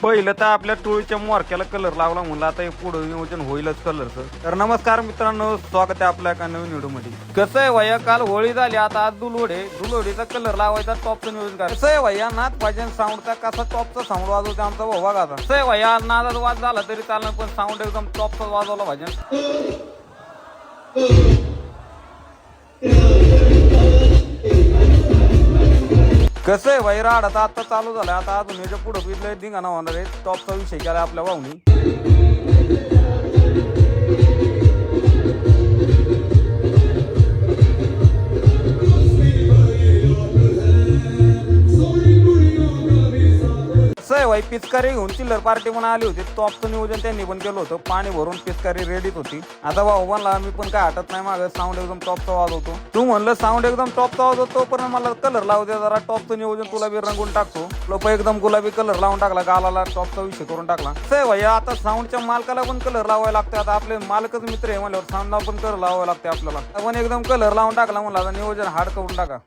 पहिलं तर आपल्या टोळीच्या मोरक्याला कलर लावला म्हणलं आता हे पुढे नियोजन होईलच कलरचं. तर नमस्कार मित्रांनो, स्वागत आहे आपल्या एका नवीन व्हिडिओ मध्ये. कसं आहे भैया, काल होळी झाली, आता आज दुलवडीचा कलर लावायचा, टॉपचं नियोजन करायचं. कसं आहे भैया, नाथ भजन साऊंडचा कसा टॉपचा साऊंड वाजवतो आमचा भाऊ बघा. आता कसं आहे भैया, नादाचा वाज झाला तरी चालणार, पण साऊंड एकदम टॉपचा वाजवला भजन. कसं आहे भाई, राड आता चालू झालाय, आता अजून याच्या पुढे पिथलं धिंगाणा होणार आहे. टॉपचा विषय केला आपल्या भाऊनी. भाई पिचकारी घेऊन चिल्लर पार्टी पण आली होती. टॉपचं नियोजन त्यांनी पण केलं होतं, पाणी भरून पिचकारी रेडीच होती. आता भाऊ म्हणला मी पण काय हटत नाही, मागं साऊंड एकदम टॉपचा वाजवतो. तू म्हणलं साऊंड एकदम टॉपचा वाजवतो, पण मला कलर लावू दे जरा, टॉपचं नियोजन तुला बी रंगून टाकतो. लोक एकदम गुलाबी कलर लावून टाकला, गालाला टॉपचा विषय करून टाकला. सय भैया, आता साऊंडच्या मालकाला पण कलर लावायला लागते. आता आपले मालकच मित्र आहे म्हणल्यावर साऊंडला पण कलर लावायला लागते आपल्याला. आपण एकदम कलर लावून टाकला, म्हणला आता नियोजन हार्ड करून टाका.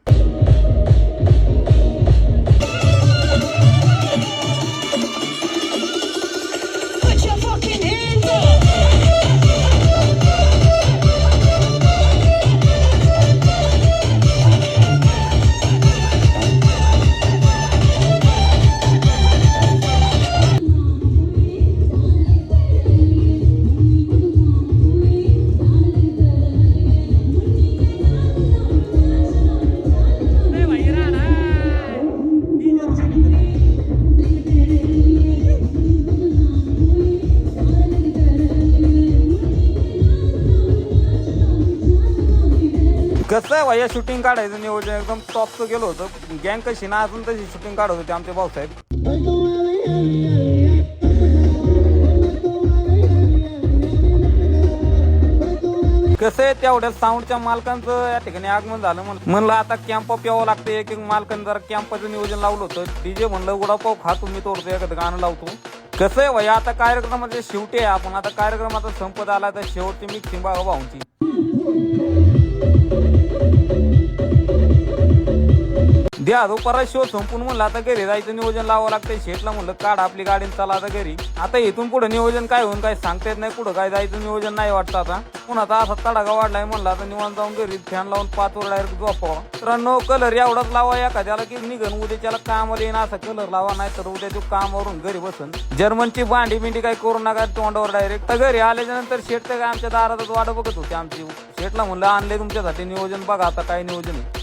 कसं आहे भैया, शूटिंग काढायचं नियोजन एकदम टॉपचं गेलो होतं. गँग कशी ना अजून तशी शूटिंग काढत होते आमचे भाऊसाहेब. कसं आहे, तेवढ्या साऊंडच्या मालकांचं या ठिकाणी आगमन झालं. म्हणलं आता कॅम्प यावं लागतं. एक मालकांनी जरा कॅम्पाचं नियोजन लावलं होतं. डीजे म्हणलं वडापाव खा तुम्ही, तोडतो एखादं गाणं लावतो. कसं आहे भैया, आता कार्यक्रमाचे शेवटी आहे आपण. आता कार्यक्रम आता संपत आला, तर शेवटची मिक्सिंग बघा भाऊंची. द्या तो परत शो संपून म्हणलं आता घरी जायचं नियोजन लावावं लागतंय. शेटला म्हणलं काढ आपली गाडी चला आता घरी. आता इथून पुढे नियोजन काय होऊन काय सांगता येत नाही. पुढं काय जायचं नियोजन नाही वाटतं आता. पुन्हा आता असा तडागा वाढलाय, म्हणला आता निवांत जाऊन घरी फॅन लावून 5 वर डायरेक्ट झोपावा. मित्रांनो, कलर एवढाच लावा एखाद्याला की निघन उद्याच्याला कामाला येईन असा कलर लावा, नाही तर उद्या तो कामावरून घरी बसन. जर्मनची भांडी बिंडी काय करू नका तोंडावर डायरेक्ट. तर घरी आल्याच्या नंतर शेट काय आमच्या दारातच वाट बघत होते आमची. शेटला म्हणलं आणले तुमच्यासाठी नियोजन, बघा आता काय नियोजन आहे.